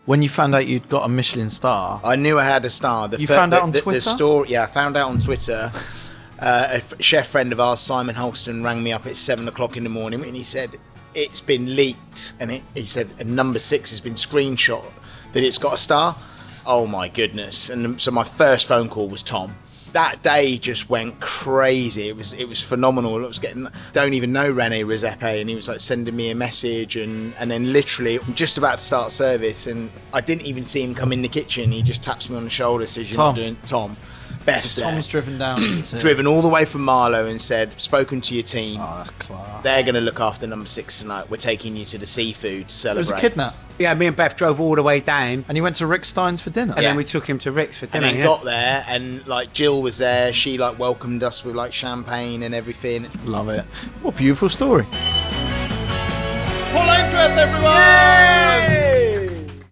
When you found out you'd got a Michelin star, I knew I had a star. You found out on Twitter? The story, yeah, I found out on Twitter. A chef friend of ours, Simon Holston, rang me up at 7 o'clock in the morning and he said, it's been leaked. And he said, and number 6 has been screenshot that it's got a star. Oh my goodness. And so my first phone call was Tom. That day just went crazy. It was phenomenal. I was getting, don't even know Rene Redzepi, and he was like sending me a message, and then literally I'm just about to start service, and I didn't even see him come in the kitchen. He just taps me on the shoulder, says, "You're not doing Tom." Best Tom's driven down. Driven all the way from Marlow and said, spoken to your team. Oh, that's class. They're going to look after number 6 tonight. We're taking you to the seafood to celebrate. It was a kidnap. Yeah, me and Beth drove all the way down. And you went to Rick Stein's for dinner? And then we took him to Rick's for dinner. And then got there, and like Jill was there. She like welcomed us with like champagne and everything. Love it. What a beautiful story. Paul Ainsworth, everyone! Yay!